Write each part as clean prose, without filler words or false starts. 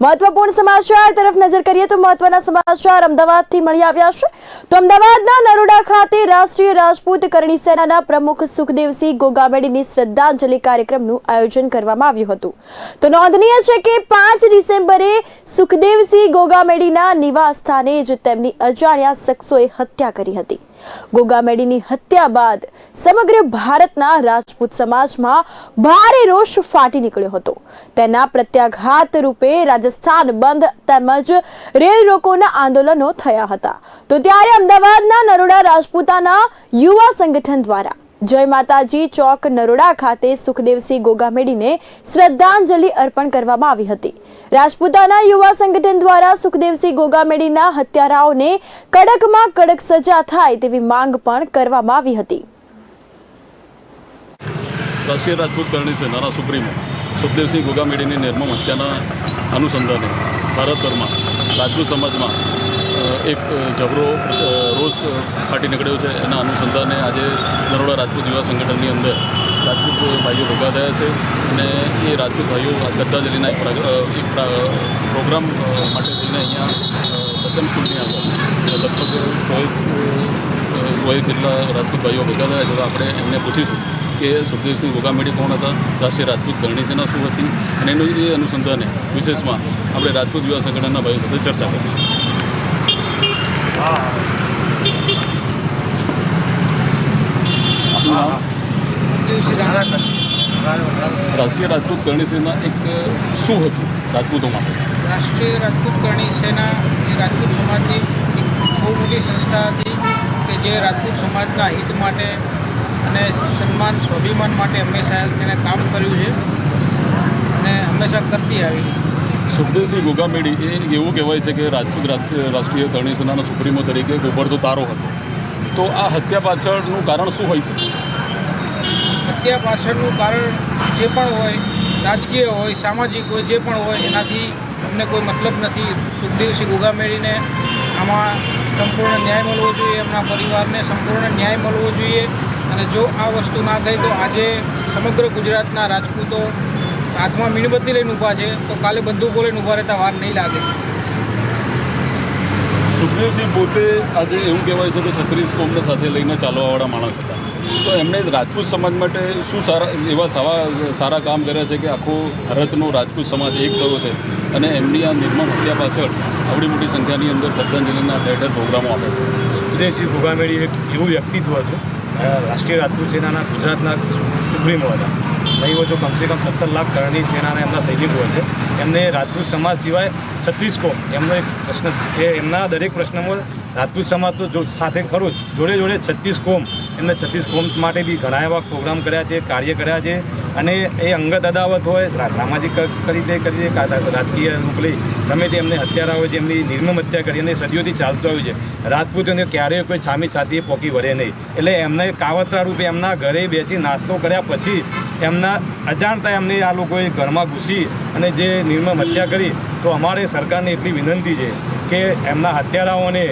महत्वपूर्ण समाचार तरफ नजर करिए तो महत्वना समाचार अमदावादथी मळी આવ્યા છે। તો અમદાવાદના નરોડા ખાતે રાષ્ટ્રીય રાજપૂત કરણી સેનાના પ્રમુખ સુખદેવસિંહ ગોગામેડીની શ્રદ્ધાંજલિ કાર્યક્રમનું આયોજન કરવામાં આવ્યું હતું। તો નોંધનીય છે કે 5 ડિસેમ્બરે સુખદેવસિંહ ગોગામેડીના નિવાસ સ્થાને જ તેમની અજાણ્યા શખ્સોએ હત્યા કરી હતી। ગોગામેડીની હત્યા બાદ સમગ્ર ભારતના રાજપૂત સમાજમાં ભારે રોષ ફાટી નીકળ્યો હતો। તેના પ્રત્યાઘાત રૂપે રાજસ્થાન બંધ તેમજ રેલ રોકોના આંદોલનો થયા હતા। તો ત્યારે અમદાવાદના નરોડા રાજપૂતાના યુવા સંગઠન દ્વારા જય માતાજી ચોક નરોડા ખાતે સુખદેવસિંહ ગોગામેડીને શ્રદ્ધાંજલિ અર્પણ કરવામાં આવી હતી। રાજપૂતાના યુવા સંગઠન દ્વારા સુખદેવસિંહ ગોગામેડીના હત્યારાઓને કડકમાં કડક સજા થાય તેવી માંગ પણ કરવામાં આવી હતી। રાષ્ટ્રીય રાજપૂત કરણી સેનાના સુપ્રીમો સુખદેવસિંહ ગોગામેડીની નિર્મમ હત્યાના અનુસંધાને ભારતભરમાં રાજપૂત સમાજમાં એક જબરો રોષ ફાટી નીકળ્યો છે। એના અનુસંધાને આજે નરોડા રાજપૂત યુવા સંગઠનની અંદર રાજપૂત ભાઈઓ ભેગા થયા છે અને એ રાજપૂત ભાઈઓ શ્રદ્ધાંજલિના એક પ્રોગ્રામ માટે થઈને અહીંયા સત્યમ સ્કૂલની આગળ લગભગ 100 જેટલા રાજપૂત ભાઈઓ ભેગા થયા છે। તો આપણે એમને પૂછીશું કે સુખદેવસિંહ ગોગામેડી કોણ હતા, રાષ્ટ્રીય રાજપૂત કરણી સેના શું હતી અને એનું એ અનુસંધાને વિશેષમાં આપણે રાજપૂત યુવા સંગઠનના ભાઈઓ સાથે ચર્ચા કરીશું। રાષ્ટ્રીય રાજપૂત કરણી સેના એક શું હતું રાજપૂતો માટે? રાષ્ટ્રીય રાજપૂત કરણી સેના એ રાજપૂત સમાજની એક બહુ મોટી સંસ્થા હતી કે જે રાજપૂત સમાજના હિત માટે અને સન્માન સ્વાભિમાન માટે હંમેશા તેને કામ કર્યું છે અને હંમેશા કરતી આવેલી છે। સુખદેવસિંહ ગોગામેડી એ એવું કહેવાય છે કે રાજપૂત રાષ્ટ્રીય કરણી સેનાના સુપ્રીમો તરીકે ઉભરતો તારો હતો। તો આ હત્યા પાછળનું કારણ શું હોય છે? હત્યા પાછળનું કારણ જે પણ હોય, રાજકીય હોય, સામાજિક હોય, જે પણ હોય એનાથી અમને કોઈ મતલબ નથી। સુખદેવસિંહ ગોગામેડીને આમાં સંપૂર્ણ ન્યાય મળવો જોઈએ, એમના પરિવારને સંપૂર્ણ ન્યાય મળવો જોઈએ અને જો આ વસ્તુ ના થઈ તો આજે સમગ્ર ગુજરાતના રાજપૂતો હાથમાં મીણબત્તી લઈને ઊભા છે તો કાલે બંદૂકો લઈને ઊભા રહેતા વાર નહીં લાગે। સુખદેવસિંહ પોતે આજે એવું કહેવાય છે કે 36 કોમને સાથે લઈને ચાલવાવાળા માણસ હતા। તો એમણે રાજપૂત સમાજ માટે શું સારા કામ કર્યા છે કે આખો ભારતનો રાજપૂત સમાજ એક થયો છે અને એમની આ નિર્મમ હત્યા પાછળ આવડી મોટી સંખ્યાની અંદર શ્રદ્ધાંજલિના ઠેર પ્રોગ્રામો આપે છે। સુખદેવસિંહ ગોગામેડી એક એવું વ્યક્તિત્વ હતું, રાષ્ટ્રીય રાજપૂત સેનાના ગુજરાતના સુપ્રીમો હતા। ભાઈઓ તો કમસે કમ 17 લાખ કરણી સેનાના એમના સૈનિકો છે। એમને રાજપૂત સમાજ સિવાય 36 કોમ એમનો એક પ્રશ્ન એ એમના દરેક પ્રશ્નમાં રાજપૂત સમાજ તો સાથે ખરું જ, જોડે જોડે 36 કોમ એમને 36 કોમ માટે બી ઘણા એવા પ્રોગ્રામ કર્યા છે, કાર્ય કર્યા છે અને એ અંગત અદાવત હોય, સામાજિક કરી રાજકીય મોકલી ગમે તે એમને હત્યારાઓ જે એમની નિર્મમ હત્યા કરી અને સદીઓથી ચાલતું આવ્યું છે। રાજપૂતોને ક્યારેય કોઈ છામી છાતીએ પોકી વળે નહીં, એટલે એમને કાવતરા રૂપે એમના ઘરે બેસી નાસ્તો કર્યા પછી એમના અજાણતા એમને આ લોકોએ ઘરમાં ઘૂસી અને જે નિર્મમ હત્યા કરી। તો અમારે સરકારને એટલી વિનંતી છે કે એમના હત્યારાઓને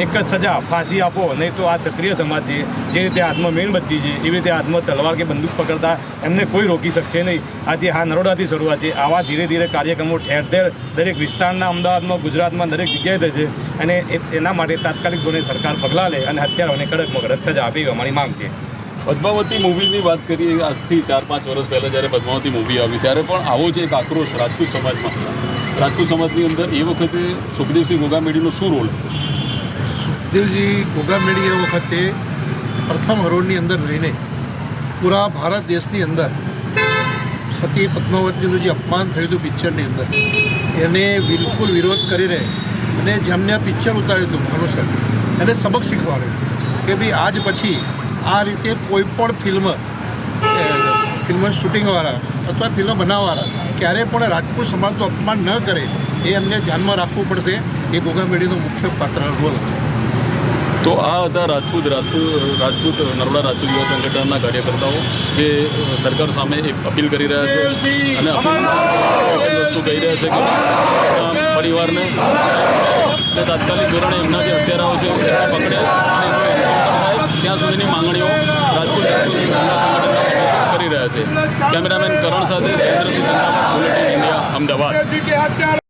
એક જ સજા ફાંસી આપો, નહીં તો આ ક્ષત્રિય સમાજ છે જે રીતે હાથમાં મીણબત્તી છે એવી રીતે હાથમાં તલવાર કે બંદૂક પકડતા એમને કોઈ રોકી શકશે નહીં। આજે હા નરોડાથી શરૂઆત છે, આવા ધીરે ધીરે કાર્યક્રમો ઠેર ઠેર દરેક વિસ્તારના અમદાવાદમાં, ગુજરાતમાં દરેક જગ્યાએ થશે અને એના માટે તાત્કાલિક ધોરણે સરકાર પગલાં લે અને હત્યારાઓને કડકમાં કડક સજા આપે એવી અમારી માંગ છે। પદ્માવતી મૂવીની વાત કરીએ, આજથી 4-5 વર્ષ પહેલાં જ્યારે પદ્માવતી મૂવી આવી ત્યારે પણ આવો જ એક આક્રોશ રાજપૂત સમાજમાં છે। રાજપૂત સમાજની અંદર એ વખતે સુખદેવસિંહ ગોગામેડીનો શું રોલ? સુખદેવજી ગોગામેડી એ વખતે પ્રથમ હરોળની અંદર રહીને પૂરા ભારત દેશની અંદર સતી પદ્માવતીનું જે અપમાન થયું હતું પિક્ચરની અંદર એને બિલકુલ વિરોધ કરીને અને જેમને આ પિક્ચર ઉતાર્યું હતું મનુષ્ય એને સબક શીખવાડ્યું કે ભાઈ આજ પછી આ રીતે કોઈ પણ ફિલ્મ શૂટિંગવાળા અથવા ફિલ્મ બનાવવાળા ક્યારેય પણ રાજપૂત સમાજનું અપમાન ન કરે એ એમને ધ્યાનમાં રાખવું પડશે। એ ગોગામેડીનો મુખ્ય પાત્ર રોલ હતો। તો આ હતા રાજપૂત નરોડા રાજપૂત યુવા સંગઠનના કાર્યકર્તાઓ જે સરકાર સામે એક અપીલ કરી રહ્યા છે અને વસ્તુ કહી રહ્યા છે કે પરિવારને તાત્કાલિક ધોરણે એમના જે હત્યારાઓ છે પકડે ત્યાં સુધીની માંગણીઓ રાજપૂત યુવા સંગઠન કરી રહ્યા છે। કેમેરામેન કરણ સાથે બુલેટિન ઇન્ડિયા, અમદાવાદ।